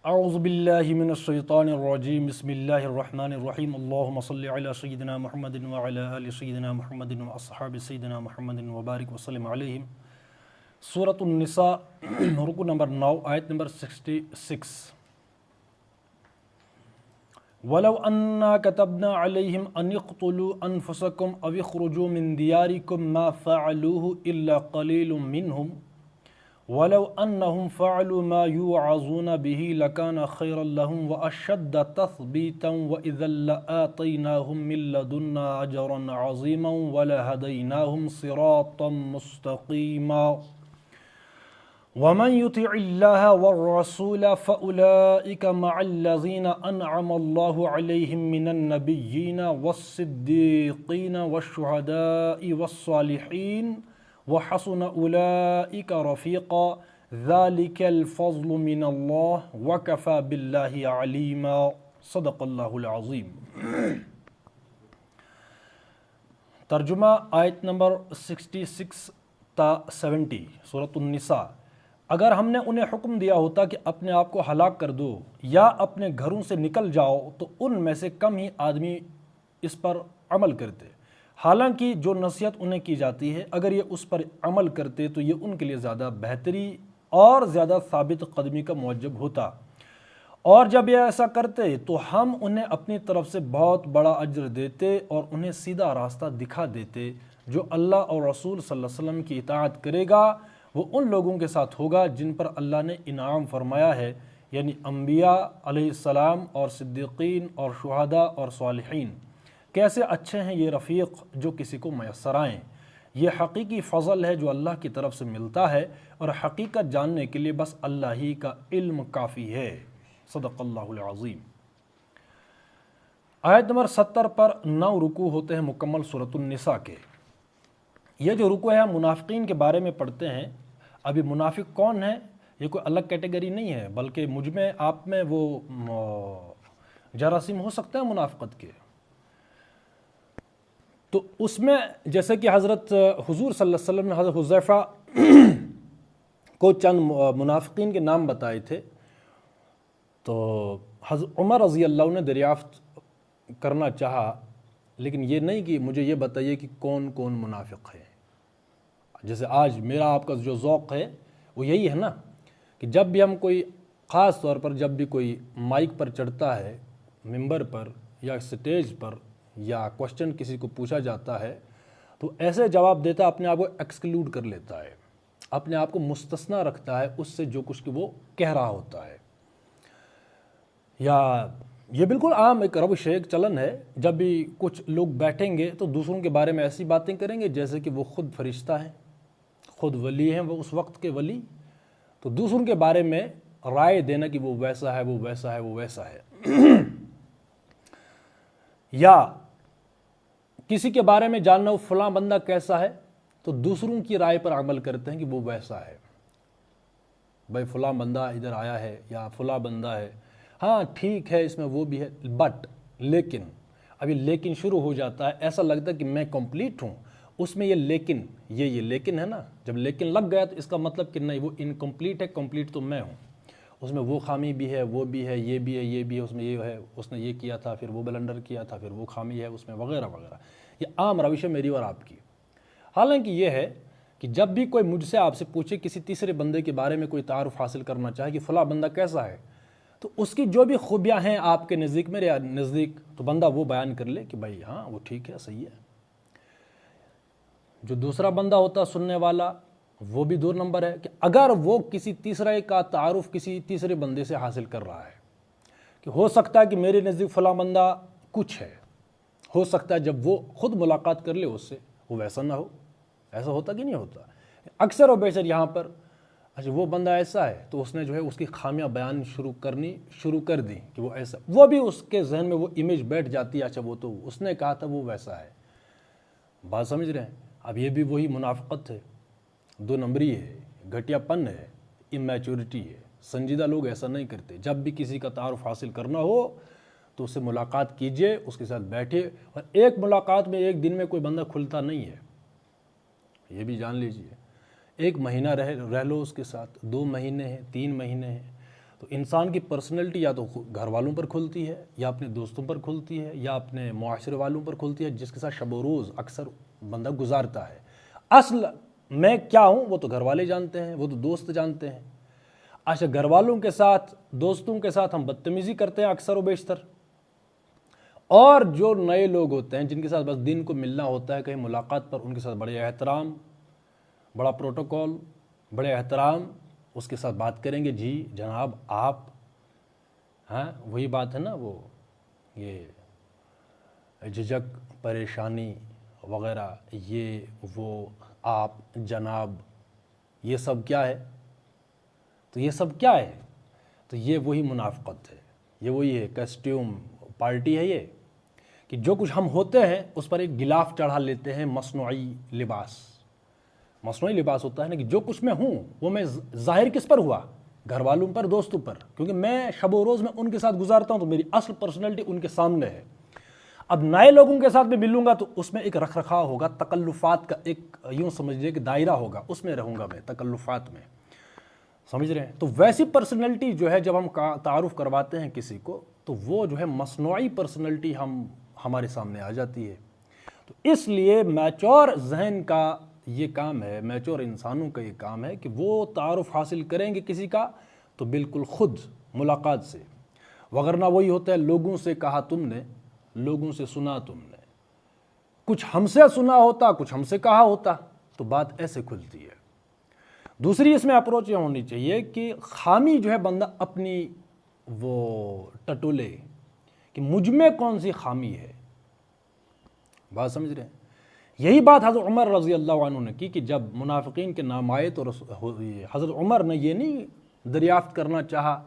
اعوذ باللہ من الشیطان الرجیم بسم اللہ الرحمن الرحیم اللہم صلی علی سیدنا محمد وعلی آل سیدنا محمد واصحاب سیدنا محمد وبارک وسلم علیہم۔ سورۃ النساء رکو نمبر 9 آیت نمبر 66۔ وَلَوْ أَنَّا كَتَبْنَا عَلَيْهِمْ أَنِ اقْتُلُوا أَنفُسَكُمْ أَوِ اخْرُجُوا مِنْ دِيَارِكُمْ مَا فَعَلُوهُ إِلَّا قَلِيلٌ مِّنْهُمْ وَلَوْ أَنَّهُمْ فَعَلُوا مَا يُوعَظُونَ بِهِ لَكَانَ خَيْرًا لَهُمْ وَأَشَدَّ تَثْبِيتًا وَإِذًا لَآتَيْنَاهُمْ مِن لَّدُنَّا أَجْرًا عَظِيمًا وَلَهَدَيْنَاهُمْ صِرَاطًا مُّسْتَقِيمًا۔ وَمَن يُطِعِ اللَّهَ وَالرَّسُولَ فَأُولَٰئِكَ مَعَ الَّذِينَ أَنْعَمَ اللَّهُ عَلَيْهِم مِّنَ النَّبِيِّينَ وَالصِّدِّيقِينَ وَالشُّهَدَاءِ وَالصَّالِحِينَ وَحَسُنَ أُولَٰئِكَ رَفِيقًا ذَلِكَ الْفَضْلُ مِنَ اللَّهِ وَكَفَىٰ بِاللَّهِ عَلِيمًا۔ صدق اللہ العظیم۔ ترجمہ آیت نمبر 66 تا 70 سورۃ النساء۔ اگر ہم نے انہیں حکم دیا ہوتا کہ اپنے آپ کو ہلاک کر دو یا اپنے گھروں سے نکل جاؤ تو ان میں سے کم ہی آدمی اس پر عمل کرتے، حالانکہ جو نصیحت انہیں کی جاتی ہے اگر یہ اس پر عمل کرتے تو یہ ان کے لیے زیادہ بہتری اور زیادہ ثابت قدمی کا موجب ہوتا، اور جب یہ ایسا کرتے تو ہم انہیں اپنی طرف سے بہت بڑا اجر دیتے اور انہیں سیدھا راستہ دکھا دیتے۔ جو اللہ اور رسول صلی اللہ علیہ وسلم کی اطاعت کرے گا وہ ان لوگوں کے ساتھ ہوگا جن پر اللہ نے انعام فرمایا ہے، یعنی انبیاء علیہ السلام اور صدیقین اور شہداء اور صالحین۔ کیسے اچھے ہیں یہ رفیق جو کسی کو میسر آئیں۔ یہ حقیقی فضل ہے جو اللہ کی طرف سے ملتا ہے، اور حقیقت جاننے کے لیے بس اللہ ہی کا علم کافی ہے۔ صدق اللہ العظیم۔ آیت نمبر 70 پر 9 رکوع ہوتے ہیں مکمل سورۃ النساء کے۔ یہ جو رکوع ہے منافقین کے بارے میں پڑھتے ہیں۔ ابھی منافق کون ہے یہ کوئی الگ کیٹیگری نہیں ہے، بلکہ مجھ میں آپ میں وہ جراثیم ہو سکتے ہیں منافقت کے۔ تو اس میں جیسے کہ حضرت حضور صلی اللہ علیہ وسلم نے حضرت حذیفہ کو چند منافقین کے نام بتائے تھے، تو حضرت عمر رضی اللہ عنہ نے دریافت کرنا چاہا، لیکن یہ نہیں کہ مجھے یہ بتائیے کہ کون کون منافق ہے۔ جیسے آج میرا آپ کا جو ذوق ہے وہ یہی ہے نا کہ جب بھی ہم کوئی خاص طور پر جب بھی کوئی مائک پر چڑھتا ہے، ممبر پر یا سٹیج پر، یا کوشچن کسی کو پوچھا جاتا ہے تو ایسے جواب دیتا ہے، اپنے آپ کو ایکسکلوڈ کر لیتا ہے، اپنے آپ کو مستثنی رکھتا ہے اس سے جو کچھ کہ وہ کہہ رہا ہوتا ہے۔ یا یہ بالکل عام ایک روش ہے، ایک چلن ہے، جب بھی کچھ لوگ بیٹھیں گے تو دوسروں کے بارے میں ایسی باتیں کریں گے جیسے کہ وہ خود فرشتہ ہیں، خود ولی ہیں، وہ اس وقت کے ولی، تو دوسروں کے بارے میں رائے دینا کہ وہ ویسا ہے، وہ ویسا ہے، وہ ویسا ہے۔ یا کسی کے بارے میں جاننا وہ فلاں بندہ کیسا ہے تو دوسروں کی رائے پر عمل کرتے ہیں کہ وہ ویسا ہے، بھائی فلاں بندہ ادھر آیا ہے یا فلاں بندہ ہے، ہاں ٹھیک ہے اس میں وہ بھی ہے، بٹ لیکن ابھی لیکن شروع ہو جاتا ہے، ایسا لگتا ہے کہ میں کمپلیٹ ہوں، اس میں یہ لیکن یہ لیکن ہے نا، جب لیکن لگ گیا تو اس کا مطلب کہ نہیں وہ انکمپلیٹ ہے، کمپلیٹ تو میں ہوں، اس میں وہ خامی بھی ہے، وہ بھی ہے، یہ بھی ہے، یہ بھی ہے، اس میں یہ ہے، اس نے یہ کیا تھا، پھر وہ بلنڈر کیا تھا، پھر وہ خامی ہے اس میں، وغیرہ وغیرہ۔ یہ عام روش ہے میری اور آپ کی۔ حالانکہ یہ ہے کہ جب بھی کوئی مجھ سے آپ سے پوچھے، کسی تیسرے بندے کے بارے میں کوئی تعارف حاصل کرنا چاہے کہ فلاں بندہ کیسا ہے، تو اس کی جو بھی خوبیاں ہیں آپ کے نزدیک، میرے نزدیک، تو بندہ وہ بیان کر لے کہ بھائی ہاں وہ ٹھیک ہے، صحیح ہے۔ جو دوسرا بندہ ہوتا سننے والا وہ بھی 2 نمبر ہے، کہ اگر وہ کسی تیسرے کا تعارف کسی تیسرے بندے سے حاصل کر رہا ہے کہ ہو سکتا ہے کہ میرے نزدیک فلاں بندہ کچھ ہے، ہو سکتا ہے جب وہ خود ملاقات کر لے اس سے وہ ویسا نہ ہو، ایسا ہوتا کہ نہیں ہوتا اکثر و بیشتر یہاں پر۔ اچھا وہ بندہ ایسا ہے تو اس نے جو ہے اس کی خامیاں بیان شروع کر دی کہ وہ ایسا، وہ بھی اس کے ذہن میں وہ امیج بیٹھ جاتی ہے، اچھا وہ تو اس نے کہا تھا وہ ویسا ہے۔ بات سمجھ رہے ہیں؟ اب یہ بھی وہی منافقت ہے، 2 نمبری ہے، گھٹیا پن ہے، امیچورٹی ہے۔ سنجیدہ لوگ ایسا نہیں کرتے، جب بھی کسی کا تعارف حاصل کرنا ہو تو اس سے ملاقات کیجئے، اس کے ساتھ بیٹھے، اور ایک ملاقات میں ایک دن میں کوئی بندہ کھلتا نہیں ہے، یہ بھی جان لیجئے۔ 1 مہینہ رہ لو اس کے ساتھ، 2 مہینے ہیں، 3 مہینے ہیں، تو تو انسان کی پرسنالٹی یا تو گھر والوں پر کھلتی ہے، یا اپنے دوستوں پر کھلتی ہے، یا اپنے معاشرے والوں پر کھلتی ہے جس کے ساتھ شب و روز اکثر بندہ گزارتا ہے۔ اصل میں کیا ہوں وہ تو گھر والے جانتے ہیں، وہ تو دوست جانتے ہیں۔ اچھا، گھر والوں کے ساتھ دوستوں کے ساتھ ہم بدتمیزی کرتے ہیں اکثر و بیشتر، اور جو نئے لوگ ہوتے ہیں جن کے ساتھ بس دن کو ملنا ہوتا ہے کہیں ملاقات پر، ان کے ساتھ بڑے احترام، بڑا پروٹوکول، بڑے احترام اس کے ساتھ بات کریں گے، جی جناب آپ، ہاں وہی بات ہے نا، وہ یہ جھجک، پریشانی وغیرہ، یہ وہ آپ جناب، یہ سب کیا ہے؟ تو یہ سب کیا ہے؟ تو یہ وہی منافقت ہے، یہ وہی ہے کسٹیوم پارٹی ہے یہ، کہ جو کچھ ہم ہوتے ہیں اس پر ایک غلاف چڑھا لیتے ہیں، مصنوعی لباس۔ مصنوعی لباس ہوتا ہے نا کہ جو کچھ میں ہوں وہ میں ظاہر کس پر ہوا؟ گھر والوں پر، دوستوں پر، کیونکہ میں شب و روز میں ان کے ساتھ گزارتا ہوں تو میری اصل پرسنالٹی ان کے سامنے ہے۔ اب نئے لوگوں کے ساتھ میں ملوں گا تو اس میں ایک رکھ رکھاؤ ہوگا، تکلفات کا ایک یوں سمجھ لیجیے کہ دائرہ ہوگا، اس میں رہوں گا میں، تکلفات میں، سمجھ رہے ہیں؟ تو ویسی پرسنالٹی جو ہے جب ہم تعارف کرواتے ہیں کسی کو تو وہ جو ہے مصنوعی پرسنالٹی ہمارے سامنے آ جاتی ہے۔ تو اس لیے میچور ذہن کا یہ کام ہے، میچور انسانوں کا یہ کام ہے کہ وہ تعارف حاصل کریں گے کسی کا تو بالکل خود ملاقات سے، وگرنہ وہی ہوتا ہے لوگوں سے کہا تم نے، لوگوں سے سنا تم نے، کچھ ہم سے سنا ہوتا، کچھ ہم سے کہا ہوتا، تو بات ایسے کھلتی ہے۔ دوسری اس میں اپروچ یہ ہونی چاہیے کہ خامی جو ہے بندہ اپنی وہ ٹٹولے کہ مجھ میں کون سی خامی ہے، بات سمجھ رہے ہیں؟ یہی بات حضرت عمر رضی اللہ عنہ نے کی کہ جب منافقین کے نام آئے تو حضرت عمر نے یہ نہیں دریافت کرنا چاہا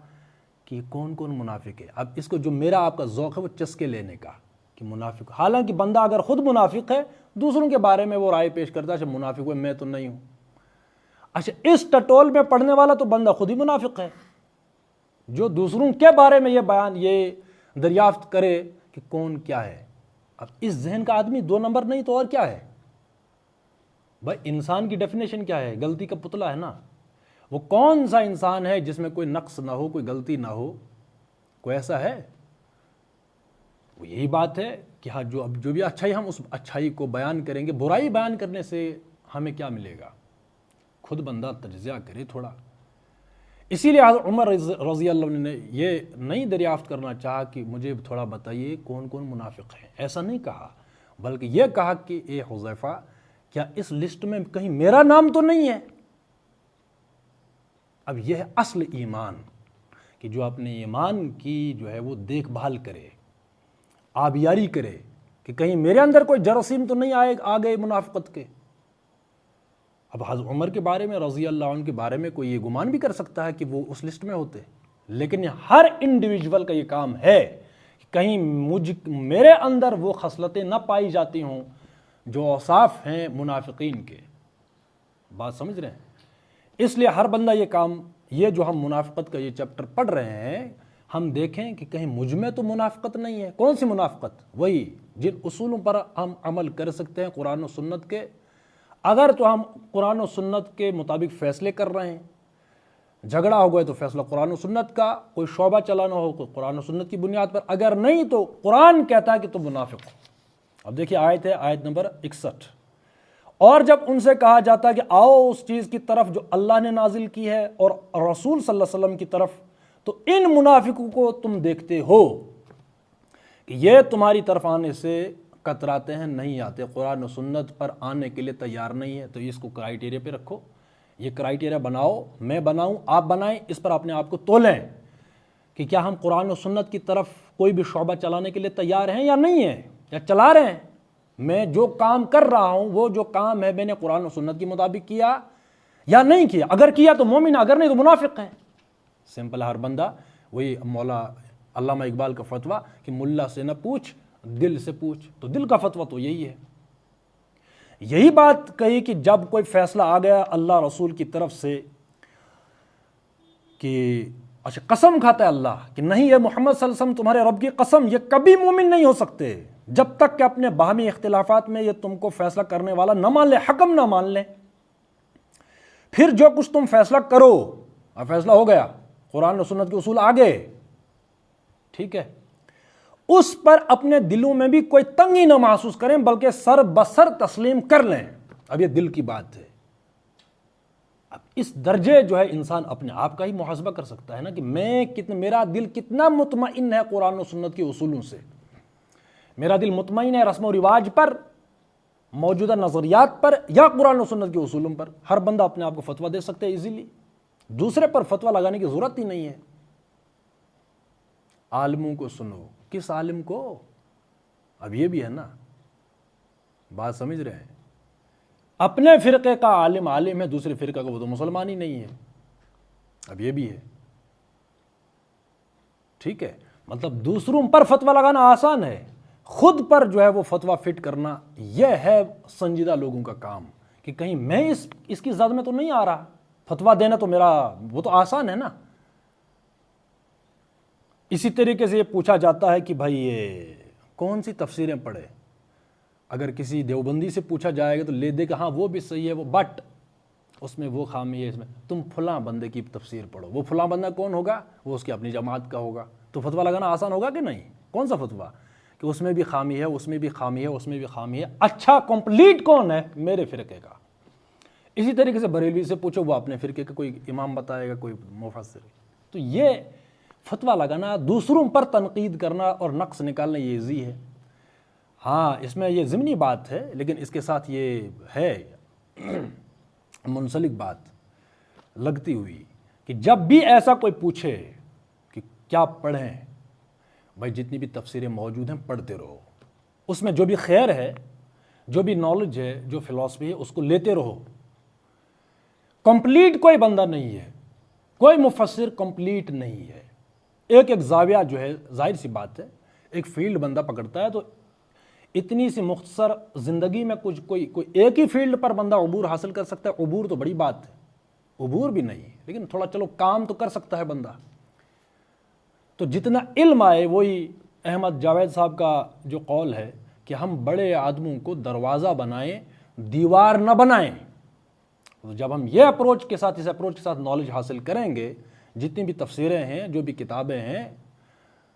کہ کون کون منافق ہے، اب اس کو جو میرا آپ کا ذوق ہے وہ چسکے لینے کا کہ منافق، حالانکہ بندہ اگر خود منافق ہے دوسروں کے بارے میں وہ رائے پیش کرتا ہے اچھا منافق ہوئے میں تو نہیں ہوں، اچھا اس ٹٹول میں پڑھنے والا تو بندہ خود ہی منافق ہے جو دوسروں کے بارے میں یہ بیان، یہ دریافت کرے کہ کون کیا ہے۔ اب اس ذہن کا آدمی دو نمبر نہیں تو اور کیا ہے بھائی؟ انسان کی ڈیفینیشن کیا ہے؟ غلطی کا پتلا ہے نا۔ وہ کون سا انسان ہے جس میں کوئی نقص نہ ہو، کوئی غلطی نہ ہو؟ کوئی ایسا ہے؟ وہ یہی بات ہے کہ ہاں جو بھی اچھائی ہم اس اچھائی کو بیان کریں گے، برائی بیان کرنے سے ہمیں کیا ملے گا؟ خود بندہ تجزیہ کرے تھوڑا۔ اسی لیے حضرت عمر رضی اللہ عنہ نے یہ نہیں دریافت کرنا چاہا کہ مجھے تھوڑا بتائیے کون کون منافق ہیں، ایسا نہیں کہا، بلکہ یہ کہا کہ اے حذیفہ کیا اس لسٹ میں کہیں میرا نام تو نہیں ہے؟ اب یہ ہے اصل ایمان کہ جو اپنے ایمان کی جو ہے وہ دیکھ بھال کرے، آبیاری کرے کہ کہیں میرے اندر کوئی جراثیم تو نہیں آ گئے منافقت کے۔ اب حضرت عمر کے بارے میں رضی اللہ عنہ کے بارے میں کوئی یہ گمان بھی کر سکتا ہے کہ وہ اس لسٹ میں ہوتے، لیکن ہر انڈیویجول کا یہ کام ہے کہ کہیں میرے اندر وہ خصلتیں نہ پائی جاتی ہوں جو اوصاف ہیں منافقین کے، بات سمجھ رہے ہیں؟ اس لیے ہر بندہ یہ کام، یہ جو ہم منافقت کا یہ چیپٹر پڑھ رہے ہیں، ہم دیکھیں کہ کہیں مجھ میں تو منافقت نہیں ہے۔ کون سی منافقت؟ وہی جن اصولوں پر ہم عمل کر سکتے ہیں قرآن و سنت کے، اگر تو ہم قرآن و سنت کے مطابق فیصلے کر رہے ہیں، جھگڑا ہو گئے تو فیصلہ قرآن و سنت کا، کوئی شعبہ چلانا ہو کوئی قرآن و سنت کی بنیاد پر، اگر نہیں تو قرآن کہتا ہے کہ تم منافق ہو۔ اب دیکھیے آیت ہے، آیت نمبر 61، اور جب ان سے کہا جاتا ہے کہ آؤ اس چیز کی طرف جو اللہ نے نازل کی ہے اور رسول صلی اللہ علیہ وسلم کی طرف، تو ان منافقوں کو تم دیکھتے ہو کہ یہ تمہاری طرف آنے سے کتراتے ہیں، نہیں آتے، قرآن و سنت پر آنے کے لیے تیار نہیں ہے۔ تو اس کو کرائیٹیریا پہ رکھو، یہ کرائیٹیریا بناؤ، میں بناؤں، آپ بنائیں، اس پر اپنے آپ کو تولیں کہ کیا ہم قرآن و سنت کی طرف کوئی بھی شعبہ چلانے کے لیے تیار ہیں یا نہیں ہیں، یا چلا رہے ہیں۔ میں جو کام کر رہا ہوں وہ جو کام ہے میں نے قرآن و سنت کے مطابق کیا یا نہیں کیا؟ اگر کیا تو مومن، اگر نہیں تو منافق ہے۔ سمپل، ہر بندہ وہی مولا علامہ اقبال کا فتویٰ کہ ملا سے نہ پوچھ دل سے پوچھ، تو دل کا فتویٰ تو یہی ہے۔ یہی بات کہی کہ جب کوئی فیصلہ آ گیا اللہ رسول کی طرف سے کہ اچھا قسم کھاتا ہے اللہ کہ نہیں، یہ محمد صلی اللہ علیہ وسلم تمہارے رب کی قسم، یہ کبھی مومن نہیں ہو سکتے جب تک کہ اپنے باہمی اختلافات میں یہ تم کو فیصلہ کرنے والا نہ مان لے، حکم نہ مان لے۔ پھر جو کچھ تم فیصلہ کرو، اب فیصلہ ہو گیا، قرآن و سنت کے اصول آگے، ٹھیک ہے، اس پر اپنے دلوں میں بھی کوئی تنگی نہ محسوس کریں بلکہ سر بسر تسلیم کر لیں۔ اب یہ دل کی بات ہے۔ اب اس درجے جو ہے انسان اپنے آپ کا ہی محاسبہ کر سکتا ہے نا کہ میرا دل کتنا مطمئن ہے قرآن و سنت کے اصولوں سے، میرا دل مطمئن ہے رسم و رواج پر، موجودہ نظریات پر، یا قرآن و سنت کے اصولوں پر۔ ہر بندہ اپنے آپ کو فتویٰ دے سکتا ہے ایزیلی، دوسرے پر فتویٰ لگانے کی ضرورت ہی نہیں ہے۔ عالموں کو سنو، کس عالم کو؟ اب یہ بھی ہے نا، بات سمجھ رہے ہیں؟ اپنے فرقے کا عالم عالم ہے، دوسرے فرقے کا وہ تو مسلمان ہی نہیں ہے، اب یہ بھی ہے، ٹھیک ہے۔ مطلب دوسروں پر فتویٰ لگانا آسان ہے، خود پر جو ہے وہ فتویٰ فٹ کرنا یہ ہے سنجیدہ لوگوں کا کام، کہ کہیں میں اس کی زد میں تو نہیں آ رہا، فتویٰ دینا تو میرا وہ تو آسان ہے نا۔ اسی طریقے سے یہ پوچھا جاتا ہے کہ بھائی یہ کون سی تفسیریں پڑھے؟ اگر کسی دیوبندی سے پوچھا جائے گا تو لے دے کہ ہاں وہ بھی صحیح ہے، وہ بٹ اس میں وہ خامی ہے، اس میں تم فلاں بندے کی تفسیر پڑھو۔ وہ فلاں بندہ کون ہوگا؟ وہ اس کی اپنی جماعت کا ہوگا، تو فتویٰ لگانا آسان ہوگا کہ نہیں؟ کون سا فتویٰ کہ اس میں بھی خامی ہے، اس میں بھی خامی ہے، اس میں بھی خامی ہے؟ اچھا کمپلیٹ کون ہے؟ میرے فرقے کا۔ اسی طریقے سے بریلوی سے پوچھو، وہ اپنے فرقے کا کوئی امام بتائے گا، کوئی مفسر۔ تو یہ فتویٰ لگانا، دوسروں پر تنقید کرنا اور نقص نکالنا یہ ایزی ہے۔ ہاں اس میں یہ ضمنی بات ہے، لیکن اس کے ساتھ یہ ہے منسلک بات لگتی ہوئی کہ جب بھی ایسا کوئی پوچھے کہ کیا پڑھیں، بھائی جتنی بھی تفسیریں موجود ہیں پڑھتے رہو، اس میں جو بھی خیر ہے، جو بھی نالج ہے، جو فلسفی ہے، اس کو لیتے رہو۔ کمپلیٹ کوئی بندہ نہیں ہے، کوئی مفسر کمپلیٹ نہیں ہے۔ ایک زاویہ جو ہے، ظاہر سی بات ہے، ایک فیلڈ بندہ پکڑتا ہے تو اتنی سی مختصر زندگی میں کوئی ایک ہی فیلڈ پر بندہ عبور حاصل کر سکتا ہے۔ عبور تو بڑی بات ہے، عبور بھی نہیں لیکن تھوڑا چلو کام تو کر سکتا ہے بندہ۔ تو جتنا علم آئے، وہی احمد جاوید صاحب کا جو قول ہے کہ ہم بڑے آدموں کو دروازہ بنائیں، دیوار نہ بنائیں۔ جب ہم یہ اپروچ کے ساتھ، اس اپروچ کے ساتھ نالج حاصل کریں گے، جتنی بھی تفسیریں ہیں، جو بھی کتابیں ہیں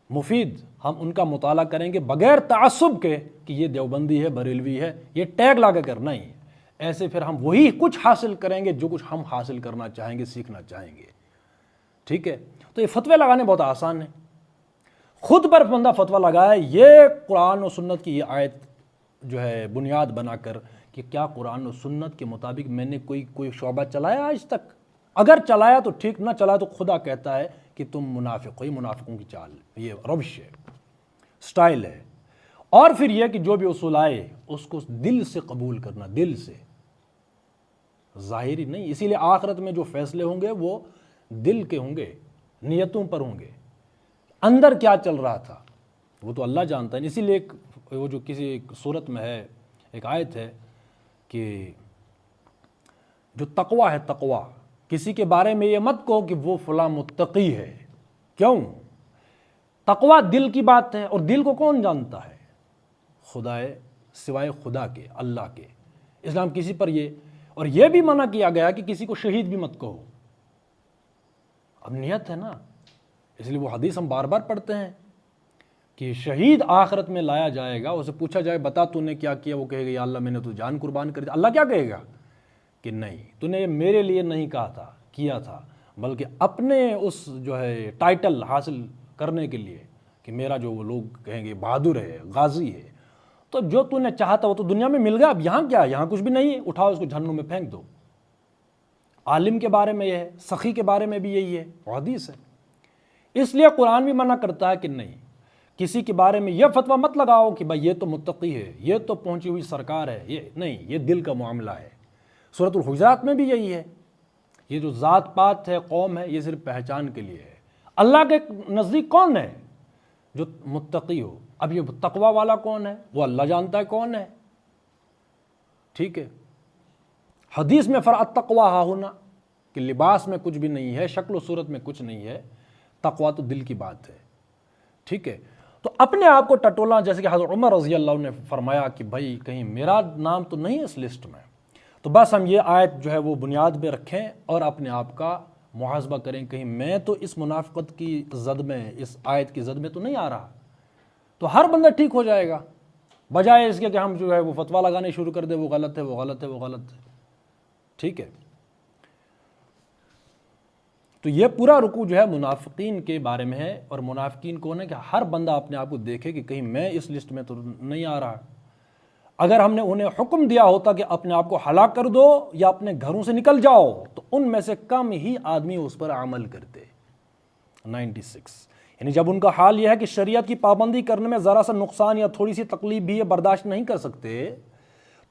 مفید، ہم ان کا مطالعہ کریں گے بغیر تعصب کے کہ یہ دیوبندی ہے، بریلوی ہے، یہ ٹیگ لگا کر نہیں۔ ایسے پھر ہم وہی کچھ حاصل کریں گے جو کچھ ہم حاصل کرنا چاہیں گے، سیکھنا چاہیں گے، ٹھیک ہے۔ تو یہ فتوے لگانے بہت آسان ہے، خود پر بندہ فتویٰ لگائے۔ یہ قرآن و سنت کی یہ آیت جو ہے بنیاد بنا کر کہ کیا قرآن و سنت کے مطابق میں نے کوئی شعبہ چلایا آج تک؟ اگر چلایا تو ٹھیک، نہ چلایا تو خدا کہتا ہے کہ تم منافق ہو۔ یہ منافقوں کی چال، یہ روش ہے، سٹائل ہے۔ اور پھر یہ کہ جو بھی اصول آئے اس کو دل سے قبول کرنا، دل سے، ظاہری نہیں۔ اسی لیے آخرت میں جو فیصلے ہوں گے وہ دل کے ہوں گے، نیتوں پر ہوں گے۔ اندر کیا چل رہا تھا وہ تو اللہ جانتا ہے۔ اسی لیے وہ جو کسی صورت میں ہے، ایک آیت ہے کہ جو تقوی ہے، تقوی، کسی کے بارے میں یہ مت کہو کہ وہ فلاں متقی ہے۔ کیوں؟ تقوی دل کی بات ہے، اور دل کو کون جانتا ہے؟ خدا ہے، سوائے خدا کے، اللہ کے۔ اسلام کسی پر اور یہ بھی منع کیا گیا کہ کسی کو شہید بھی مت کہو۔ اب نیت ہے نا، اس لیے وہ حدیث ہم بار بار پڑھتے ہیں کہ شہید آخرت میں لایا جائے گا، اسے پوچھا جائے بتا تو نے کیا کیا، وہ کہے گا یا اللہ میں نے تو جان قربان کر دی۔ اللہ کیا کہے گا کہ نہیں، تو نے یہ میرے لیے نہیں کہا تھا، کیا تھا، بلکہ اپنے اس جو ہے ٹائٹل حاصل کرنے کے لیے کہ میرا جو وہ لوگ کہیں گے بہادر ہے، غازی ہے۔ تو جو تو نے چاہا تھا وہ تو دنیا میں مل گیا، اب یہاں کیا ہے؟ یہاں کچھ بھی نہیں ہے، اٹھاؤ اس کو جہنم میں پھینک دو۔ عالم کے بارے میں یہ ہے، سخی کے بارے میں بھی یہی ہے، حدیث ہے۔ اس لیے قرآن بھی منع کرتا ہے کہ نہیں، کسی کے بارے میں یہ فتویٰ مت لگاؤ کہ بھائی یہ تو متقی ہے، یہ تو پہنچی ہوئی سرکار ہے، یہ نہیں، یہ دل کا معاملہ ہے۔ سورۃ الحجرات میں بھی یہی ہے، یہ جو ذات پات ہے، قوم ہے، یہ صرف پہچان کے لیے ہے۔ اللہ کے نزدیک کون ہے؟ جو متقی ہو۔ اب یہ تقوی والا کون ہے؟ وہ اللہ جانتا ہے کون ہے، ٹھیک ہے۔ حدیث میں التقوی ہا ہونا کہ لباس میں کچھ بھی نہیں ہے، شکل و صورت میں کچھ نہیں ہے، تقوی تو دل کی بات ہے، ٹھیک ہے۔ تو اپنے آپ کو ٹٹولا، جیسے کہ حضرت عمر رضی اللہ عنہ نے فرمایا کہ بھائی کہیں میرا نام تو نہیں اس لسٹ میں، تو بس ہم یہ آیت جو ہے وہ بنیاد پہ رکھیں اور اپنے آپ کا محاسبہ کریں کہیں میں تو اس منافقت کی زد میں، اس آیت کی زد میں تو نہیں آ رہا، تو ہر بندہ ٹھیک ہو جائے گا، بجائے اس کے کہ ہم جو ہے وہ فتویٰ لگانے شروع کر دیں وہ غلط ہے، وہ غلط ہے، وہ غلط ہے. ٹھیک ہے. تو یہ پورا رکوع جو ہے منافقین کے بارے میں ہے، اور منافقین کون ہے کہ ہر بندہ اپنے آپ کو دیکھے کہ کہیں میں اس لسٹ میں تو نہیں آ رہا. اگر ہم نے انہیں حکم دیا ہوتا کہ اپنے آپ کو ہلاک کر دو یا اپنے گھروں سے نکل جاؤ تو ان میں سے کم ہی آدمی اس پر عمل کرتے. 96 یعنی جب ان کا حال یہ ہے کہ شریعت کی پابندی کرنے میں ذرا سا نقصان یا تھوڑی سی تکلیف بھی یہ برداشت نہیں کر سکتے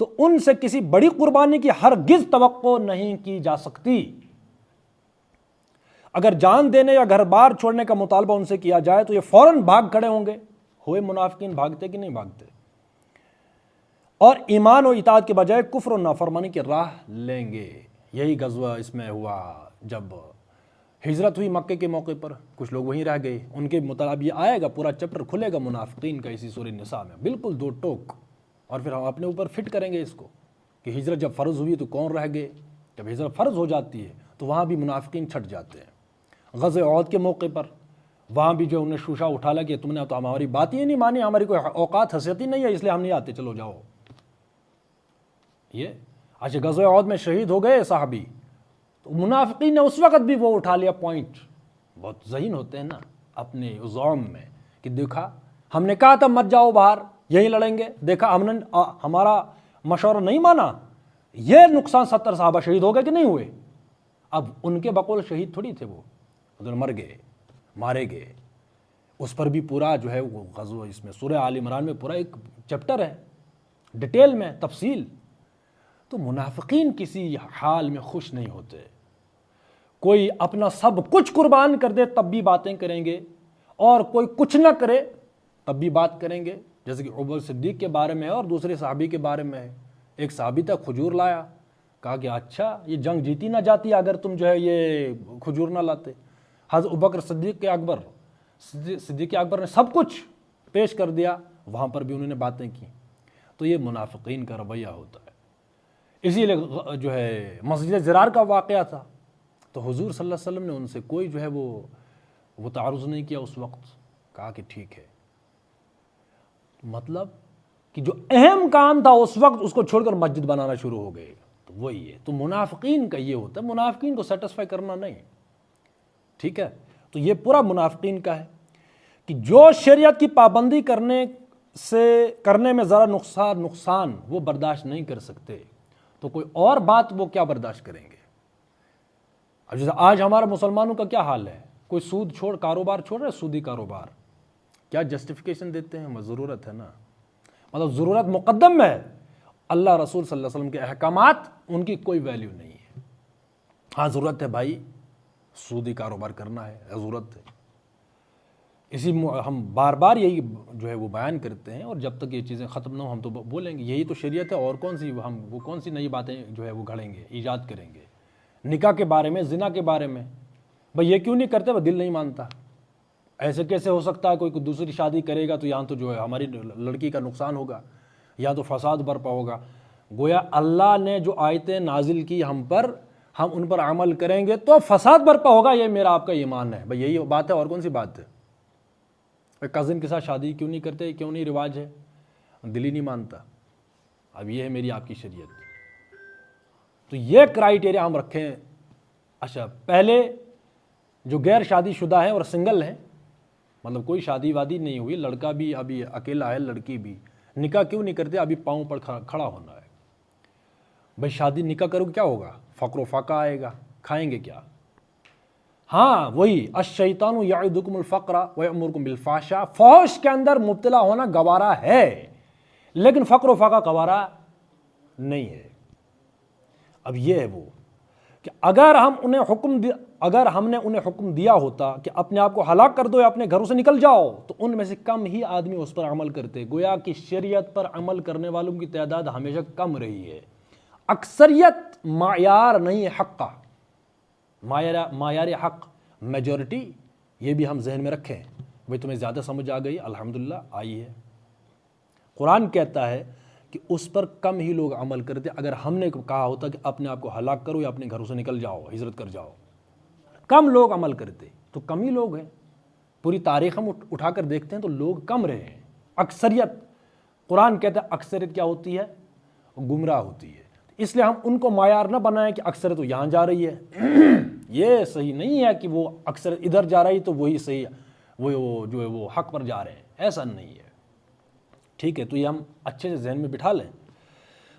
تو ان سے کسی بڑی قربانی کی ہرگز توقع نہیں کی جا سکتی. اگر جان دینے یا گھر بار چھوڑنے کا مطالبہ ان سے کیا جائے تو یہ فوراً بھاگ کھڑے ہوں گے. ہوئے منافقین بھاگتے کہ نہیں بھاگتے؟ اور ایمان و اطاعت کے بجائے کفر و نافرمانی کی راہ لیں گے. یہی غزوہ اس میں ہوا جب ہجرت ہوئی مکے کے موقع پر، کچھ لوگ وہیں رہ گئے. ان کے مطابق یہ آئے گا، پورا چیپٹر کھلے گا منافقین کا اسی سورہ نساء میں، بالکل دو ٹوک. اور پھر ہم اپنے اوپر فٹ کریں گے اس کو کہ ہجرت جب فرض ہوئی تو کون رہ گئے، جب ہجرت فرض ہو جاتی ہے تو وہاں بھی منافقین چھٹ جاتے ہیں. غزوہ احد کے موقع پر وہاں بھی جو انہیں شوشہ اٹھا لیا کہ تم نے تو ہماری بات ہی نہیں مانی، ہماری کوئی اوقات حیثیت ہی نہیں ہے، اس لیے ہم نہیں آتے، چلو جاؤ. یہ اچھا غزوہ احد میں شہید ہو گئے صحابی، تو منافقین نے اس وقت بھی وہ اٹھا لیا پوائنٹ. بہت ذہین ہوتے ہیں نا اپنے زوم میں کہ دیکھا ہم نے کہا تھا مت جاؤ باہر، یہی لڑیں گے، دیکھا ہم نے ہمارا مشورہ نہیں مانا، یہ نقصان 70 صحابہ شہید ہو گئے کہ نہیں ہوئے. اب ان کے بقول شہید تھوڑی تھے، وہ ادھر مر گئے، مارے گئے. اس پر بھی پورا جو ہے وہ غزوہ اس میں سورہ آل عمران میں پورا ایک چیپٹر ہے ڈیٹیل میں تفصیل. تو منافقین کسی حال میں خوش نہیں ہوتے. کوئی اپنا سب کچھ قربان کر دے تب بھی باتیں کریں گے، اور کوئی کچھ نہ کرے تب بھی بات کریں گے، جیسے کہ ابو صدیق کے بارے میں ہے اور دوسرے صحابی کے بارے میں ہے. ایک صحابی تک کھجور لایا، کہا کہ اچھا یہ جنگ جیتی نہ جاتی اگر تم جو ہے یہ کھجور نہ لاتے. حضرت ابوبکر صدیق اکبر نے سب کچھ پیش کر دیا، وہاں پر بھی انہوں نے باتیں کی. تو یہ منافقین کا رویہ ہوتا ہے. اسی لیے جو ہے مسجد زرار کا واقعہ تھا تو حضور صلی اللہ علیہ وسلم نے ان سے کوئی جو ہے وہ تعارض نہیں کیا اس وقت، کہا کہ ٹھیک ہے. مطلب کہ جو اہم کام تھا اس وقت اس کو چھوڑ کر مسجد بنانا شروع ہو گئے. تو وہی ہے. تو منافقین کا یہ ہوتا ہے، منافقین کو سیٹسفائی کرنا نہیں. ٹھیک ہے. تو یہ پورا منافقین کا ہے کہ جو شریعت کی پابندی کرنے میں ذرا نقصان وہ برداشت نہیں کر سکتے تو کوئی اور بات وہ کیا برداشت کریں گے. اب جیسے آج ہمارا مسلمانوں کا کیا حال ہے، کوئی سود کاروبار چھوڑ رہے، سودی کاروبار، کیا جسٹیفیکیشن دیتے ہیں؟ ضرورت ہے نا، مطلب ضرورت مقدم ہے. اللہ رسول صلی اللہ علیہ وسلم کے احکامات ان کی کوئی ویلیو نہیں ہے. ہاں ضرورت ہے بھائی، سودی کاروبار کرنا ہے، ضرورت ہے. ہم بار بار یہی جو ہے وہ بیان کرتے ہیں، اور جب تک یہ چیزیں ختم نہ ہو ہم تو بولیں گے یہی تو شریعت ہے، اور کون سی نئی باتیں جو ہے وہ گھڑیں گے، ایجاد کریں گے. نکاح کے بارے میں، زنا کے بارے میں، بھائی یہ کیوں نہیں کرتے؟ وہ دل نہیں مانتا. ایسے کیسے ہو سکتا ہے کوئی دوسری شادی کرے گا تو یہاں تو جو ہے ہماری لڑکی کا نقصان ہوگا، یا تو فساد برپا ہوگا. گویا اللہ نے جو آیتیں نازل کی ہم پر، ہم ان پر عمل کریں گے تو فساد برپا ہوگا، یہ میرا آپ کا ایمان ہے. بھئی یہی بات ہے، اور کون سی بات ہے؟ کزن کے ساتھ شادی کیوں نہیں کرتے، کیوں نہیں رواج ہے؟ دل ہی نہیں مانتا. اب یہ ہے میری آپ کی شریعت. تو یہ کرائیٹیریا ہم رکھیں. اچھا، پہلے جو غیر شادی شدہ ہیں اور سنگل ہیں، مطلب کوئی شادی وادی نہیں ہوئی، لڑکا بھی ابھی اکیلا ہے، لڑکی بھی، نکاح کیوں نہیں کرتے؟ ابھی پاؤں پر کھڑا ہونا ہے. بھئی شادی نکاح کرو کیا ہوگا؟ فقر و فاقہ آئے گا، کھائیں گے کیا؟ ہاں وہی الشیطان یعدکم الفقر ویأمرکم بالفحشاء، فحش کے اندر مبتلا ہونا گوارا ہے لیکن فقر و فاقہ گوارا نہیں ہے. اب یہ ہے وہ کہ اگر ہم نے انہیں حکم دیا ہوتا کہ اپنے آپ کو ہلاک کر دو یا اپنے گھروں سے نکل جاؤ تو ان میں سے کم ہی آدمی اس پر عمل کرتے. گویا کہ شریعت پر عمل کرنے والوں کی تعداد ہمیشہ کم رہی ہے. اکثریت معیار نہیں ہے حق کا، معیار حق میجورٹی. یہ بھی ہم ذہن میں رکھیں. بھئی تمہیں زیادہ سمجھ آ گئی، الحمدللہ آئی ہے. قرآن کہتا ہے کہ اس پر کم ہی لوگ عمل کرتے. اگر ہم نے کہا ہوتا کہ اپنے آپ کو ہلاک کرو یا اپنے گھروں سے نکل جاؤ، ہجرت کر جاؤ، کم لوگ عمل کرتے، تو کم ہی لوگ ہیں. پوری تاریخ ہم اٹھا کر دیکھتے ہیں تو لوگ کم رہے ہیں. اکثریت، قرآن کہتا ہے اکثریت کیا ہوتی ہے؟ گمراہ ہوتی ہے. اس لیے ہم ان کو معیار نہ بنائیں کہ اکثریت تو یہاں جا رہی ہے. یہ صحیح نہیں ہے کہ وہ اکثر ادھر جا رہی تو وہی صحیح، وہ جو ہے وہ حق پر جا رہے ہیں، ایسا نہیں ہے. ٹھیک ہے، تو یہ ہم اچھے سے ذہن میں بٹھا لیں.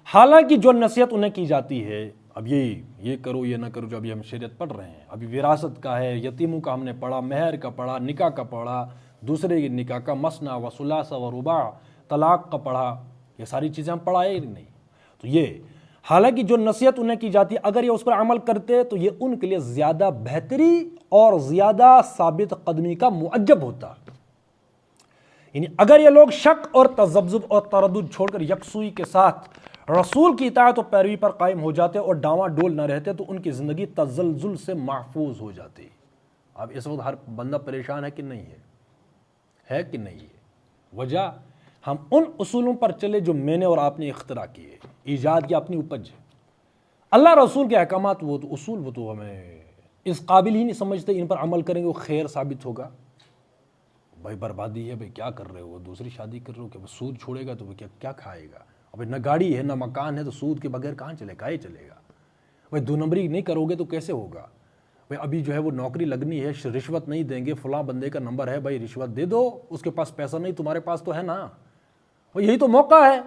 حالانکہ جو نصیحت انہیں کی جاتی ہے، اب یہ کرو یہ نہ کرو، جو ابھی ہم شریعت پڑھ رہے ہیں، ابھی وراثت کا ہے، یتیموں کا ہم نے پڑھا، مہر کا پڑھا، نکاح کا پڑھا، دوسرے کی نکاح کا، مثنیٰ و ثلاثہ و رباع، طلاق کا پڑھا، یہ ساری چیزیں ہم پڑھائے نہیں. تو یہ حالانکہ جو نصیحت انہیں کی جاتی ہے، اگر یہ اس پر عمل کرتے تو یہ ان کے لیے زیادہ بہتری اور زیادہ ثابت قدمی کا معجب ہوتا. یعنی اگر یہ لوگ شک اور تذبذب اور تردد چھوڑ کر یکسوئی کے ساتھ رسول کی اطاعت و پیروی پر قائم ہو جاتے اور ڈاواں ڈول نہ رہتے تو ان کی زندگی تزلزل سے محفوظ ہو جاتی. اب اس وقت ہر بندہ پریشان ہے کہ نہیں ہے کہ نہیں ہے؟ وجہ ہم ان اصولوں پر چلے جو میں نے اور آپ نے اختراع کیے، ایجاد کی اپنی اپج. اللہ رسول کے احکامات، وہ تو اصول، وہ تو ہمیں اس قابل ہی نہیں سمجھتے ان پر عمل کریں گے وہ خیر ثابت ہوگا. بھائی بربادی ہے، بھائی کیا کر رہے ہو، دوسری شادی کر رہے ہو، کہ وہ سود چھوڑے گا تو وہ کیا کھائے گا؟ ابھی نہ گاڑی ہے نہ مکان ہے تو سود کے بغیر کہاں چلے گا؟ چلے گا بھائی. 2 نمبری نہیں کرو گے تو کیسے ہوگا؟ بھائی ابھی جو ہے وہ نوکری لگنی ہے، رشوت نہیں دیں گے، فلاں بندے کا نمبر ہے، بھائی رشوت دے دو، اس کے پاس پیسہ نہیں، تمہارے پاس تو ہے نا، یہی تو موقع ہے.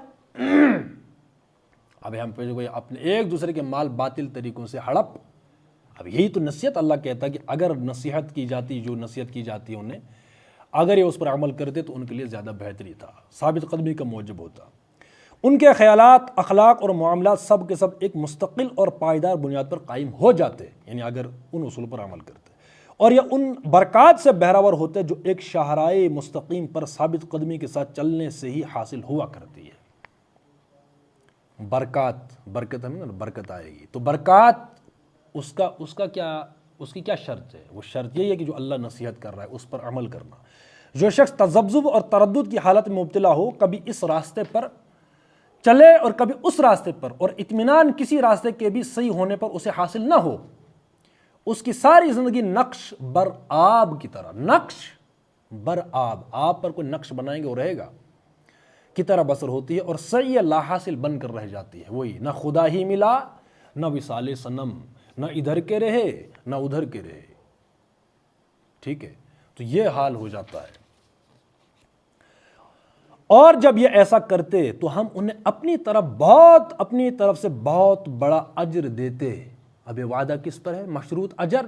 اب ہم اپنے ایک دوسرے کے مال باطل طریقوں سے ہڑپ. اب یہی تو نصیحت اللہ کہتا ہے کہ اگر نصیحت کی جاتی، جو نصیحت کی جاتی ہے انہیں، اگر یہ اس پر عمل کرتے تو ان کے لیے زیادہ بہتری تھا، ثابت قدمی کا موجب ہوتا. ان کے خیالات، اخلاق اور معاملات سب کے سب ایک مستقل اور پائیدار بنیاد پر قائم ہو جاتے، یعنی اگر ان اصول پر عمل کرتے، اور یہ ان برکات سے بہراور ہوتے جو ایک شاہراہ مستقیم پر ثابت قدمی کے ساتھ چلنے سے ہی حاصل ہوا کرتی ہے. برکت ہمیں برکت آئے گی تو برکات اس کی کیا شرط ہے؟ وہ شرط یہی ہے کہ جو اللہ نصیحت کر رہا ہے اس پر عمل کرنا. جو شخص تذبذب اور تردد کی حالت میں مبتلا ہو، کبھی اس راستے پر چلے اور کبھی اس راستے پر، اور اطمینان کسی راستے کے بھی صحیح ہونے پر اسے حاصل نہ ہو، اس کی ساری زندگی نقش بر آب کی طرح، نقش بر آب پر کوئی نقش بنائیں گے وہ رہے گا کی طرح بسر ہوتی ہے، اور سعی لا حاصل بن کر رہ جاتی ہے. وہی نہ خدا ہی ملا، نہ وصال صنم، نہ ادھر کے رہے نہ ادھر کے رہے. ٹھیک ہے، تو یہ حال ہو جاتا ہے. اور جب یہ ایسا کرتے تو ہم انہیں اپنی طرف سے بہت بڑا اجر دیتے. اب یہ وعدہ کس پر ہے؟ مشروط اجر.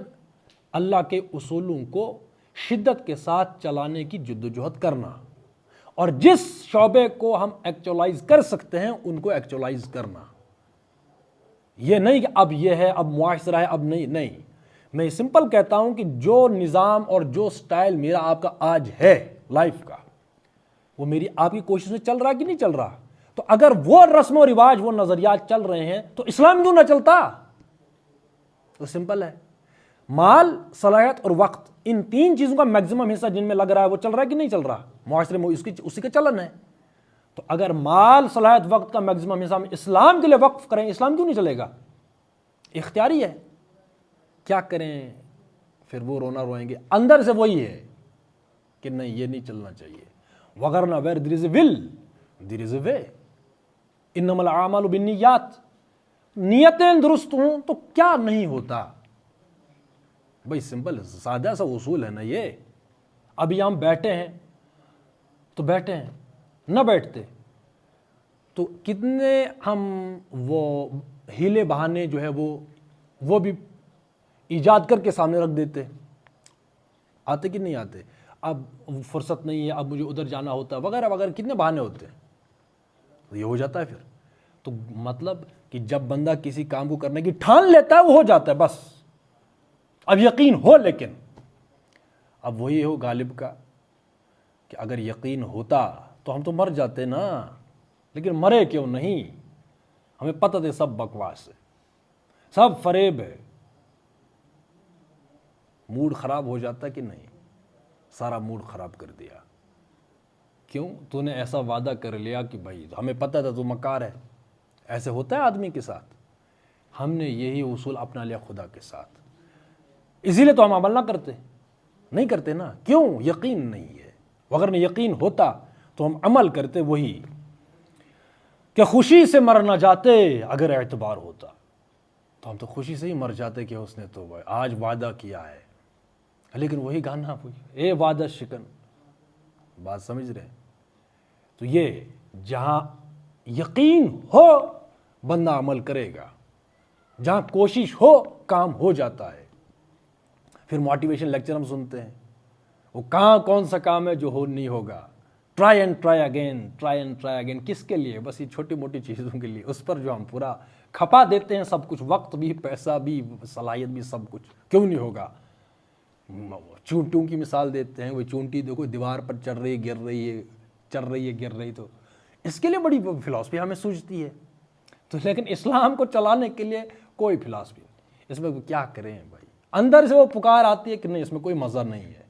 اللہ کے اصولوں کو شدت کے ساتھ چلانے کی جدوجہد کرنا، اور جس شعبے کو ہم ایکچولائز کر سکتے ہیں ان کو ایکچولائز کرنا. یہ نہیں کہ اب یہ ہے، اب معاشرہ ہے، اب نہیں. میں سمپل کہتا ہوں کہ جو نظام اور جو سٹائل میرا آپ کا آج ہے لائف کا، وہ میری آپ کی کوشش میں چل رہا کہ نہیں چل رہا؟ تو اگر وہ رسم و رواج، وہ نظریات چل رہے ہیں تو اسلام کیوں نہ چلتا؟ تو سمپل ہے. مال، صلاحیت اور وقت، ان 3 چیزوں کا میکسیمم حصہ جن میں لگ رہا ہے وہ چل رہا ہے کہ نہیں چل رہا؟ معاشرے میں اسی کا چلن ہے. تو اگر مال، صلاحیت، وقت کا میکسیمم حصہ ہم اسلام کے لیے وقف کریں، اسلام کیوں نہیں چلے گا؟ اختیاری ہے. کیا کریں؟ پھر وہ رونا روئیں گے. اندر سے وہی ہے کہ نہیں، یہ نہیں چلنا چاہیے. وغیرہ ویر دیر از اے ول دیر از اے وے. انما الاعمال بالنیات. نیتیں درست ہوں تو کیا نہیں ہوتا؟ بھائی سمپل سادہ سا اصول ہے نا یہ. ابھی ہم بیٹھے ہیں تو بیٹھے ہیں، نہ بیٹھتے تو کتنے ہم وہ ہیلے بہانے جو ہے وہ بھی ایجاد کر کے سامنے رکھ دیتے. آتے کہ نہیں آتے؟ اب فرصت نہیں ہے، اب مجھے ادھر جانا ہوتا ہے، وغیرہ وغیرہ، کتنے بہانے ہوتے ہیں. یہ ہو جاتا ہے پھر. تو مطلب کہ جب بندہ کسی کام کو کرنے کی ٹھان لیتا ہے وہ ہو جاتا ہے بس. اب یقین ہو، لیکن اب وہی ہو غالب کا کہ اگر یقین ہوتا تو ہم تو مر جاتے نا، لیکن مرے کیوں نہیں؟ ہمیں پتہ تھے سب بکواس ہے، سب فریب ہے. موڈ خراب ہو جاتا کہ نہیں؟ سارا موڈ خراب کر دیا. کیوں؟ تو نے ایسا وعدہ کر لیا کہ بھائی ہمیں پتہ تھا تو مکار ہے. ایسے ہوتا ہے آدمی کے ساتھ. ہم نے یہی اصول اپنا لیا خدا کے ساتھ. اسی لیے تو ہم عمل نہ کرتے، نہیں کرتے نا، کیوں؟ یقین نہیں ہے۔ اگر نہ یقین ہوتا تو ہم عمل کرتے وہی کہ خوشی سے مر نہ جاتے، اگر اعتبار ہوتا تو ہم تو خوشی سے ہی مر جاتے کہ اس نے تو آج وعدہ کیا ہے، لیکن وہی گانا اے وعدہ شکن، بات سمجھ رہے؟ تو یہ جہاں یقین ہو بندہ عمل کرے گا، جہاں کوشش ہو کام ہو جاتا ہے۔ پھر موٹیویشن لیکچر ہم سنتے ہیں، وہ کہاں کون سا کام ہے جو ہو نہیں ہوگا، try and try again, try and try again, کس کے لیے؟ بس یہ چھوٹی موٹی چیزوں کے لیے، اس پر جو ہم پورا کھپا دیتے ہیں سب کچھ، وقت بھی، پیسہ بھی، صلاحیت بھی، سب کچھ، کیوں نہیں ہوگا؟ چونٹیوں کی مثال دیتے ہیں، وہ چونٹی دیکھو دیوار پر چڑھ رہی ہے، گر رہی ہے، چڑھ رہی ہے، گر رہی، تو اس کے لیے بڑی فلاسفی ہمیں سوچتی ہے، تو لیکن اسلام کو چلانے کے لیے کوئی فلاسفی نہیں، اس میں کیا کریں بھائی؟ اندر سے وہ پکار آتی ہے کہ نہیں اس میں کوئی مزہ نہیں ہے،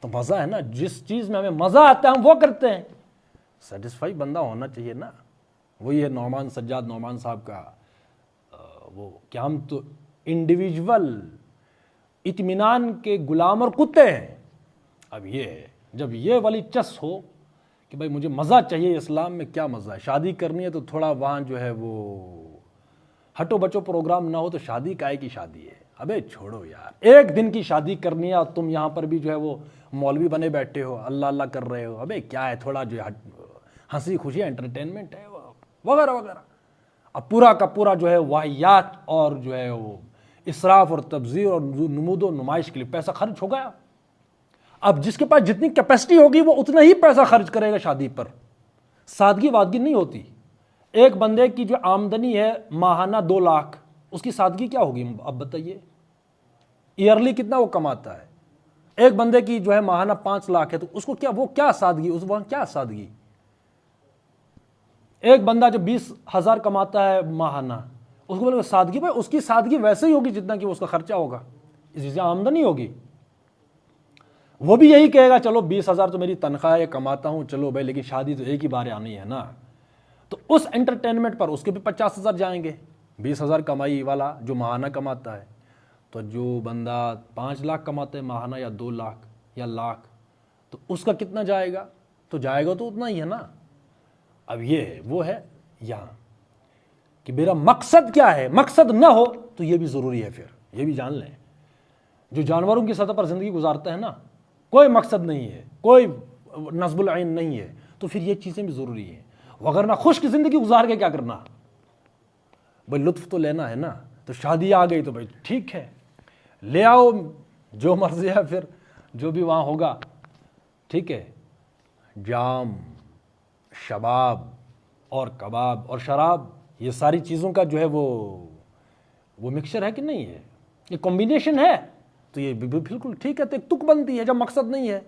تو مزہ ہے نا، جس چیز میں ہمیں مزہ آتا ہے ہم وہ کرتے ہیں، سیٹسفائی بندہ ہونا چاہیے نا۔ وہی ہے نعمان سجاد نعمان صاحب کا وہ کہ ہم تو انڈیویجول اطمینان کے غلام اور کتے ہیں۔ اب یہ ہے جب یہ والی چس ہو کہ بھائی مجھے مزہ چاہیے، اسلام میں کیا مزہ ہے؟ شادی کرنی ہے تو تھوڑا وہاں جو ہے وہ ہٹو بچو پروگرام نہ ہو تو شادی کائے کی شادی ہے؟ ابے چھوڑو یار، ایک دن کی شادی کرنی ہے اور تم یہاں پر بھی جو ہے وہ مولوی بنے بیٹھے ہو، اللہ اللہ کر رہے ہو، ابے کیا ہے، تھوڑا جو ہے ہنسی خوشی انٹرٹینمنٹ ہے وغیرہ وغیرہ۔ اب پورا کا پورا جو ہے واہیات اور جو ہے وہ اسراف اور تبذیر اور نمود و نمائش کے لیے پیسہ خرچ ہو گیا۔ اب جس کے پاس جتنی کیپیسٹی ہوگی وہ اتنا ہی پیسہ خرچ کرے گا شادی پر، سادگی وادگی نہیں ہوتی۔ ایک بندے کی جو آمدنی ہے ماہانہ 2 لاکھ، اس کی سادگی کیا ہوگی؟ اب بتائیے ایئرلی کتنا وہ کماتا ہے؟ ایک بندے کی جو ہے ماہانہ 5 لاکھ ہے تو اس کو کیا، وہ کیا سادگی، اس وہاں کیا سادگی؟ ایک بندہ جو 20,000 کماتا ہے ماہانہ، اس کو بولے سادگی، بھائی اس کی سادگی ویسے ہی ہوگی جتنا کہ اس کا خرچہ ہوگا، اسی سے آمدنی ہوگی۔ وہ بھی یہی کہے گا چلو 20,000 تو میری تنخواہ ہے، کماتا ہوں، چلو بھائی، لیکن شادی تو ایک ہی بار آنی ہے نا، تو اس انٹرٹینمنٹ پر اس کے بھی 50,000 جائیں گے۔ 20,000 کمائی والا جو ماہانہ کماتا ہے، تو جو بندہ 5 لاکھ کماتا ہے ماہانہ، یا 2 لاکھ یا لاکھ، تو اس کا کتنا جائے گا؟ تو جائے گا تو اتنا ہی ہے نا۔ اب یہ ہے وہ ہے یہاں کہ میرا مقصد کیا ہے، مقصد نہ ہو تو یہ بھی ضروری ہے، پھر یہ بھی جان لیں۔ جو جانوروں کی سطح پر زندگی گزارتا ہے نا، کوئی مقصد نہیں ہے، کوئی نصب العین نہیں ہے، تو پھر یہ چیزیں بھی ضروری ہیں، وغیرہ خشک زندگی گزار کے کیا کرنا؟ بھائی لطف تو لینا ہے نا، تو شادی آ گئی تو بھائی ٹھیک ہے، لے آؤ جو مرضی ہے، پھر جو بھی وہاں ہوگا، ٹھیک ہے، جام، شباب اور کباب اور شراب، یہ ساری چیزوں کا جو ہے وہ مکسچر ہے کہ نہیں ہے، یہ کمبینیشن ہے، تو یہ بالکل ٹھیک ہے، تو ایک تک بنتی ہے جب مقصد نہیں ہے۔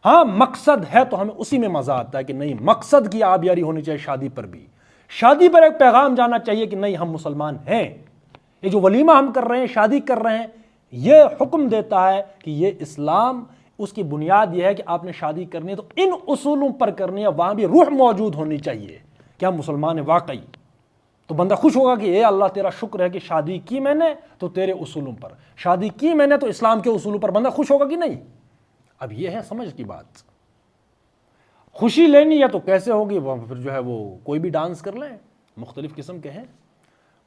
ہاں مقصد ہے تو ہمیں اسی میں مزہ آتا ہے کہ نہیں، مقصد کی آبیاری ہونی چاہیے شادی پر بھی، شادی پر ایک پیغام جانا چاہیے کہ نہیں ہم مسلمان ہیں، یہ جو ولیمہ ہم کر رہے ہیں، شادی کر رہے ہیں، یہ حکم دیتا ہے کہ یہ اسلام، اس کی بنیاد یہ ہے کہ آپ نے شادی کرنی ہے تو ان اصولوں پر کرنی ہے، وہاں بھی روح موجود ہونی چاہیے کہ ہم مسلمان ہیں واقعی، تو بندہ خوش ہوگا کہ اے اللہ تیرا شکر ہے کہ شادی کی میں نے تو تیرے اصولوں پر، شادی کی میں نے تو اسلام کے اصولوں پر، بندہ خوش ہوگا کہ نہیں؟ اب یہ ہے سمجھ کی بات۔ خوشی لینی ہے تو کیسے ہوگی؟ پھر جو ہے وہ کوئی بھی ڈانس کر لیں، مختلف قسم کے ہیں،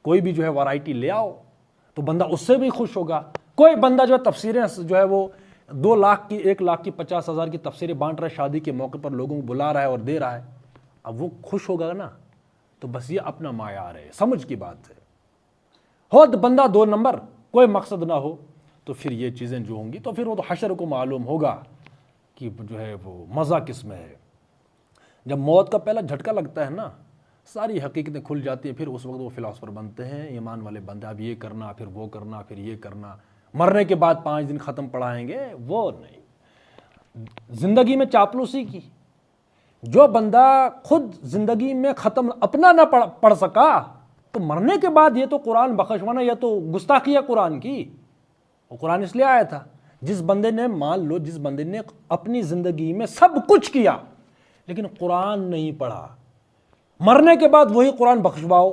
کوئی بھی جو ہے ویرائٹی لے آؤ تو بندہ اس سے بھی خوش ہوگا۔ کوئی بندہ جو ہے تفسیریں جو ہے وہ 2 لاکھ کی، 1 لاکھ کی، 50,000 کی تفسیریں بانٹ رہا ہے، شادی کے موقع پر لوگوں کو بلا رہا ہے اور دے رہا ہے، اب وہ خوش ہوگا نا؟ تو بس یہ اپنا معیار ہے، سمجھ کی بات ہے۔ ہو بندہ 2 نمبر، کوئی مقصد نہ ہو، تو پھر یہ چیزیں جو ہوں گی تو پھر وہ تو حشر کو معلوم ہوگا کہ جو ہے وہ مزہ کس میں ہے۔ جب موت کا پہلا جھٹکا لگتا ہے نا، ساری حقیقتیں کھل جاتی ہیں، پھر اس وقت وہ فلاسفر بنتے ہیں، ایمان والے بندے، اب یہ کرنا، پھر وہ کرنا، پھر یہ کرنا، مرنے کے بعد 5 دن ختم پڑھائیں گے، وہ نہیں۔ زندگی میں چاپلوسی کی، جو بندہ خود زندگی میں ختم اپنا نہ پڑھ سکا تو مرنے کے بعد یہ تو قرآن بخشوانا، یہ تو گستاخی ہے قرآن کی۔ وہ قرآن اس لیے آیا تھا، جس بندے نے، مان لو جس بندے نے اپنی زندگی میں سب کچھ کیا لیکن قرآن نہیں پڑھا، مرنے کے بعد وہی قرآن بخشواؤ،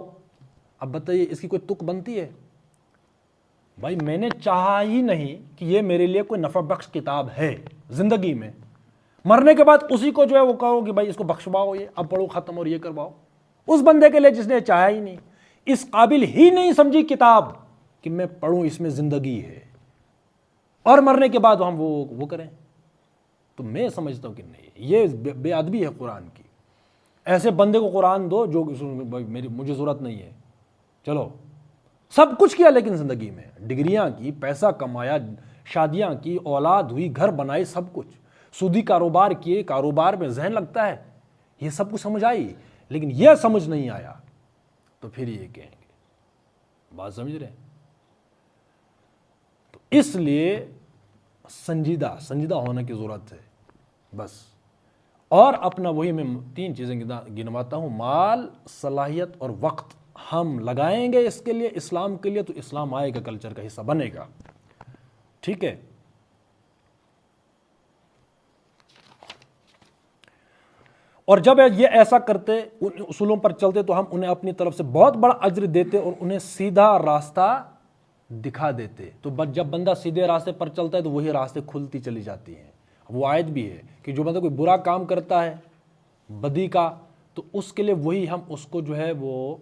اب بتائیے اس کی کوئی تک بنتی ہے؟ بھائی میں نے چاہا ہی نہیں کہ یہ میرے لیے کوئی نفع بخش کتاب ہے زندگی میں، مرنے کے بعد اسی کو جو ہے وہ کہو کہ بھائی اس کو بخشواؤ، یہ اب پڑھو ختم اور یہ کرواؤ، اس بندے کے لیے جس نے چاہا ہی نہیں، اس قابل ہی نہیں سمجھی کتاب کہ میں پڑھوں، اس میں زندگی ہے اور مرنے کے بعد ہم وہ کریں، تو میں سمجھتا ہوں کہ نہیں، یہ بے ادبی ہے قرآن کی۔ ایسے بندے کو قرآن دو جو مجھے ضرورت نہیں ہے، چلو سب کچھ کیا لیکن زندگی میں ڈگریاں کی، پیسہ کمایا، شادیاں کی، اولاد ہوئی، گھر بنائے، سب کچھ، سودی کاروبار کیے، کاروبار میں ذہن لگتا ہے، یہ سب کچھ سمجھ آئی، لیکن یہ سمجھ نہیں آیا تو پھر یہ کہیں گے، بات سمجھ رہے ہیں؟ تو اس لیے سنجیدہ ہونے کی ضرورت ہے بس۔ اور اپنا وہی میں 3 چیزیں گنواتا ہوں، مال، صلاحیت اور وقت ہم لگائیں گے اس کے لیے، اسلام کے لیے، تو اسلام آئے گا، کلچر کا حصہ بنے گا، ٹھیک ہے۔ اور جب یہ ایسا کرتے، ان اصولوں پر چلتے، تو ہم انہیں اپنی طرف سے بہت بڑا اجر دیتے اور انہیں سیدھا راستہ دکھا دیتے۔ تو جب بندہ سیدھے راستے پر چلتا ہے تو وہی راستے کھلتی چلی جاتی ہیں۔ وہ آیت بھی ہے کہ جو بندہ کوئی برا کام کرتا ہے بدی کا، تو اس کے لیے وہی ہم اس کو جو ہے وہ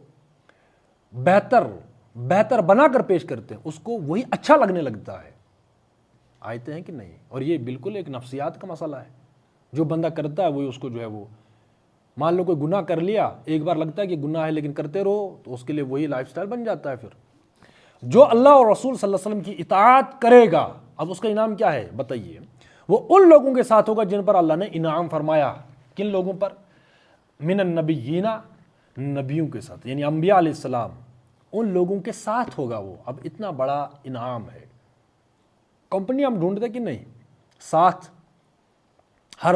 بہتر بنا کر پیش کرتے ہیں، اس کو وہی اچھا لگنے لگتا ہے۔ آیتیں ہیں کہ نہیں؟ اور یہ بالکل ایک نفسیات کا مسئلہ ہے، جو بندہ کرتا ہے وہی اس کو جو ہے وہ، مان لو کوئی گناہ کر لیا، ایک بار لگتا ہے کہ گناہ ہے لیکن کرتے رہو، تو اس کے لیے وہی لائف سٹائل بن جاتا ہے۔ پھر جو اللہ اور رسول صلی اللہ علیہ وسلم کی اطاعت کرے گا، اب اس کا انعام کیا ہے بتائیے؟ وہ ان لوگوں کے ساتھ ہوگا جن پر اللہ نے انعام فرمایا۔ کن لوگوں پر؟ من النبیین، نبیوں کے ساتھ، یعنی انبیاء علیہ السلام، ان لوگوں کے ساتھ ہوگا وہ۔ اب اتنا بڑا انعام ہے، کمپنی ہم ڈھونڈتے کہ نہیں، ساتھ ہر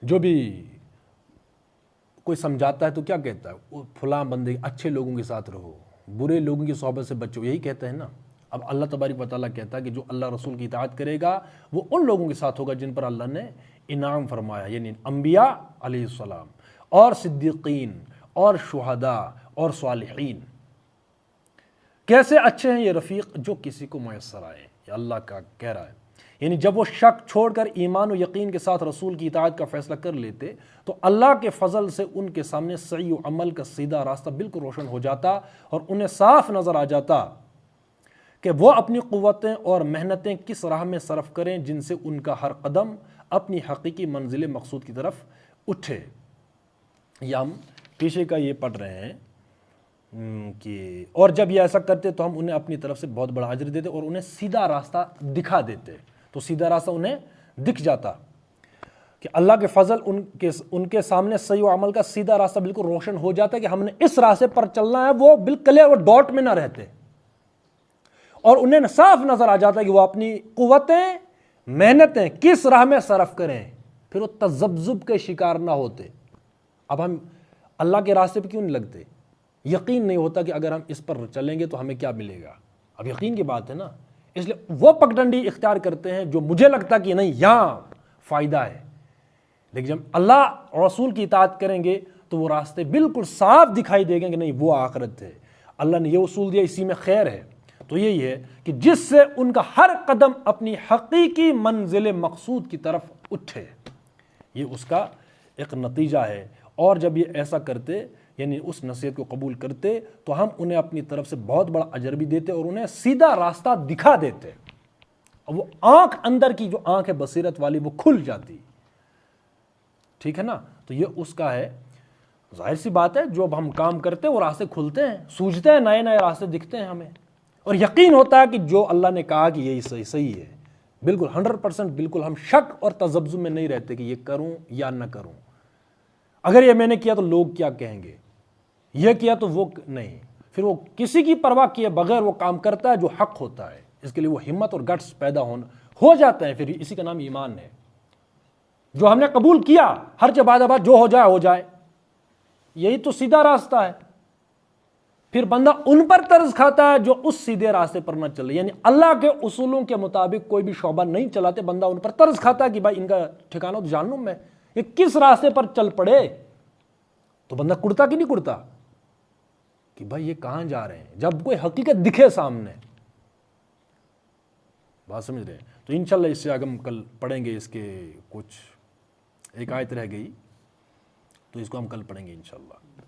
جو بھی کوئی سمجھاتا ہے تو کیا کہتا ہے؟ فلاں بندے اچھے لوگوں کے ساتھ رہو، برے لوگوں کی صحبت سے بچو، یہی کہتے ہیں نا۔ اب اللہ تبارک و تعالیٰ کہتا ہے کہ جو اللہ رسول کی اطاعت کرے گا وہ ان لوگوں کے ساتھ ہوگا جن پر اللہ نے انعام فرمایا، یعنی انبیاء علیہ السلام اور صدیقین اور شہداء اور صالحین۔ کیسے اچھے ہیں یہ رفیق؟ جو کسی کو میسر آئے، یہ اللہ کا کہہ رہا ہے۔ یعنی جب وہ شک چھوڑ کر ایمان و یقین کے ساتھ رسول کی اطاعت کا فیصلہ کر لیتے تو اللہ کے فضل سے ان کے سامنے سعی و عمل کا سیدھا راستہ بالکل روشن ہو جاتا اور انہیں صاف نظر آ جاتا کہ وہ اپنی قوتیں اور محنتیں کس راہ میں صرف کریں جن سے ان کا ہر قدم اپنی حقیقی منزل مقصود کی طرف اٹھے۔ یہ ہم پیچھے کا یہ پڑھ رہے ہیں کہ اور جب یہ ایسا کرتے تو ہم انہیں اپنی طرف سے بہت بڑا اجر دیتے اور انہیں سیدھا راستہ دکھا دیتے، تو سیدھا راستہ انہیں دکھ جاتا کہ اللہ کے فضل ان کے سامنے صحیح و عمل کا سیدھا راستہ بالکل روشن ہو جاتا ہے کہ ہم نے اس راستے پر چلنا ہے، وہ بالکل وہ ڈاٹ میں نہ رہتے، اور انہیں صاف نظر آ جاتا ہے کہ وہ اپنی قوتیں محنتیں کس راہ میں صرف کریں، پھر وہ تذبذب کے شکار نہ ہوتے۔ اب ہم اللہ کے راستے پہ کیوں نہیں لگتے؟ یقین نہیں ہوتا کہ اگر ہم اس پر چلیں گے تو ہمیں کیا ملے گا۔ اب یقین کی بات ہے نا، اس لیے وہ پگڈنڈی اختیار کرتے ہیں جو مجھے لگتا کہ نہیں یہاں فائدہ ہے، لیکن جب اللہ رسول کی اطاعت کریں گے تو وہ راستے بالکل صاف دکھائی دیں گے کہ نہیں وہ آخرت ہے، اللہ نے یہ اصول دیا، اسی میں خیر ہے۔ تو یہی ہے کہ جس سے ان کا ہر قدم اپنی حقیقی منزل مقصود کی طرف اٹھے، یہ اس کا ایک نتیجہ ہے۔ اور جب یہ ایسا کرتے یعنی اس نصیحت کو قبول کرتے تو ہم انہیں اپنی طرف سے بہت بڑا اجر بھی دیتے اور انہیں سیدھا راستہ دکھا دیتے، اور وہ آنکھ اندر کی جو آنکھ ہے بصیرت والی وہ کھل جاتی، ٹھیک ہے نا۔ تو یہ اس کا ہے، ظاہر سی بات ہے جو اب ہم کام کرتے ہیں وہ راستے کھلتے ہیں، سوچتے ہیں، نئے نئے راستے دکھتے ہیں ہمیں، اور یقین ہوتا ہے کہ جو اللہ نے کہا کہ یہی صحیح ہے، بالکل 100% بالکل ہم شک اور تذبذب میں نہیں رہتے کہ یہ کروں یا نہ کروں، اگر یہ میں نے کیا تو لوگ کیا کہیں گے، یہ کیا تو وہ نہیں، پھر وہ کسی کی پرواہ کیے بغیر وہ کام کرتا ہے جو حق ہوتا ہے، اس کے لیے وہ ہمت اور گٹس پیدا ہو جاتا ہے، پھر اسی کا نام ایمان ہے۔ جو ہم نے قبول کیا ہر بعد جو ہو جائے، یہی تو سیدھا راستہ ہے۔ پھر بندہ ان پر طرز کھاتا ہے جو اس سیدھے راستے پر نہ چلے، یعنی اللہ کے اصولوں کے مطابق کوئی بھی شعبہ نہیں چلاتے، بندہ ان پر طرز کھاتا ہے کہ بھائی ان کا ٹھکانہ تو جہنم میں، یہ کس راستے پر چل پڑے، تو بندہ کڑتا کہ نہیں کڑتا کہ بھائی یہ کہاں جا رہے ہیں، جب کوئی حقیقت دکھے سامنے بات سمجھ رہے ہیں؟ تو انشاءاللہ اس سے آگے ہم کل پڑھیں گے، اس کے کچھ ایک آیت رہ گئی تو اس کو ہم کل پڑھیں گے انشاءاللہ.